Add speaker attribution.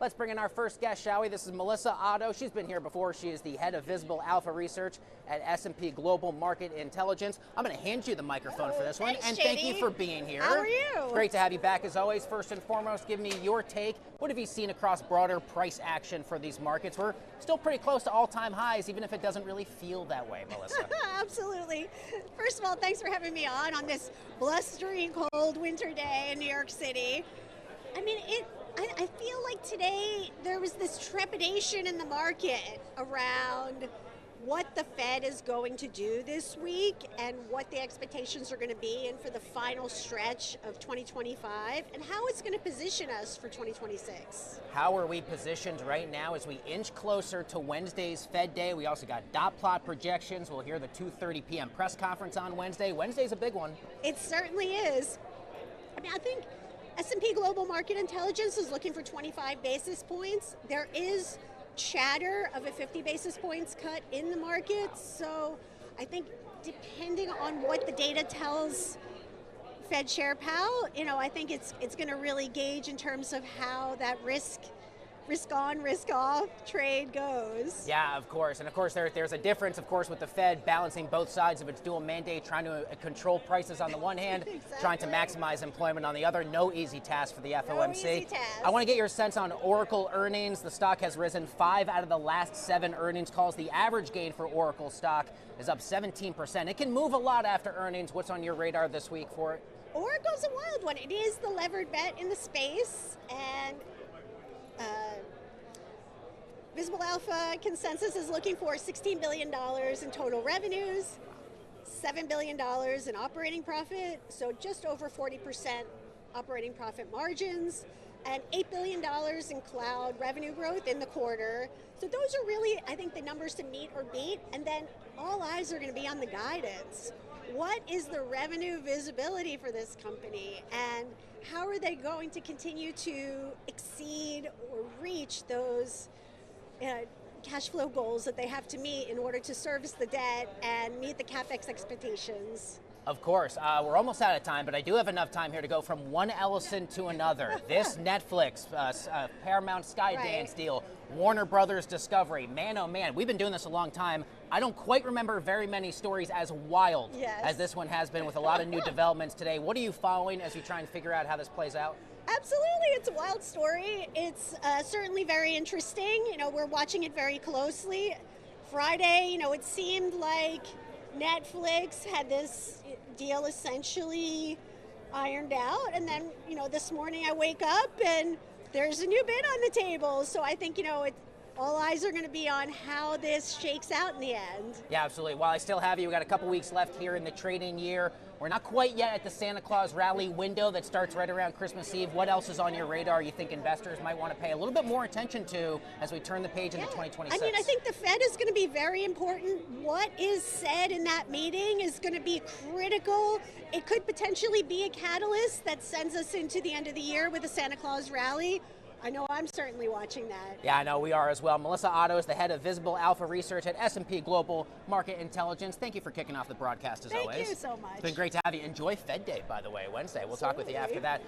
Speaker 1: Let's bring in our first guest, shall we? This is Melissa Otto. She's been here before. She is the head of Visible Alpha Research at S&P Global Market Intelligence. I'm going to hand you the microphone for this one.
Speaker 2: Thanks,
Speaker 1: and
Speaker 2: JD.
Speaker 1: thank you for being here.
Speaker 2: How are you?
Speaker 1: It's great to have you back as always. First and foremost, give me your take. What have you seen across broader price action for these markets? We're still pretty close to all-time highs, even if it doesn't really feel that way, Melissa.
Speaker 2: Absolutely. First of all, thanks for having me on this blustering cold winter day in New York City. I mean, I feel like today there was this trepidation in the market around what the Fed is going to do this week and what the expectations are going to be and for the final stretch of 2025 and how it's going to position us for 2026.
Speaker 1: How are we positioned right now as we inch closer to Wednesday's Fed Day? We also got dot plot projections. We'll hear the 2:30 p.m. press conference on Wednesday. Wednesday's a big one.
Speaker 2: It certainly is. I mean, I think S&P Global Market Intelligence is looking for 25 basis points. There is chatter of a 50 basis points cut in the market. So I think depending on what the data tells Fed Chair Powell, I think it's going to really gauge in terms of how that risk on, risk off trade goes.
Speaker 1: Yeah, of course. And of course, there's a difference, of course, with the Fed balancing both sides of its dual mandate, trying to control prices on the one hand,
Speaker 2: Exactly.
Speaker 1: trying to maximize employment on the other. No easy task for the FOMC.
Speaker 2: No easy task.
Speaker 1: I want to get your sense on Oracle earnings. The stock has risen 5 out of the last 7 earnings calls. The average gain for Oracle stock is up 17%. It can move a lot after earnings. What's on your radar this week for it?
Speaker 2: Oracle's a wild one. It is the levered bet in the space, and Visible Alpha consensus is looking for $16 billion in total revenues, $7 billion in operating profit, so just over 40% operating profit margins, and $8 billion in cloud revenue growth in the quarter. So those are really, I think, the numbers to meet or beat, and then all eyes are going to be on the guidance. What is the revenue visibility for this company, and how are they going to continue to exceed or reach those cash flow goals that they have to meet in order to service the debt and meet the CapEx expectations?
Speaker 1: Of course. We're almost out of time, but I do have enough time here to go from one Ellison to another. This Netflix, Paramount Skydance deal, Warner Brothers Discovery. Man, oh man, we've been doing this a long time. I don't quite remember very many stories as wild as this one has been, with a lot of new developments today. What are you following as you try and figure out how this plays out?
Speaker 2: Absolutely, it's a wild story. It's certainly very interesting. We're watching it very closely. Friday, it seemed like Netflix had this deal essentially ironed out, and then, this morning I wake up and there's a new bid on the table. So I think, all eyes are going to be on how this shakes out in the end. Yeah,
Speaker 1: absolutely. While I still have you, we've got a couple weeks left here in the trading year. We're not quite yet at the Santa Claus rally window that starts right around Christmas Eve. What else is on your radar you think investors might want to pay a little bit more attention to as we turn the page into 2026?
Speaker 2: I mean, I think the Fed is going to be very important. What is said in that meeting is going to be critical. It could potentially be a catalyst that sends us into the end of the year with a Santa Claus rally. I know I'm certainly watching that.
Speaker 1: Yeah, I know we are as well. Melissa Otto is the head of Visible Alpha Research at S&P Global Market Intelligence. Thank you for kicking off the broadcast as always.
Speaker 2: Thank you so much.
Speaker 1: It's been great to have you. Enjoy Fed Day, by the way, Wednesday. We'll talk with you after that.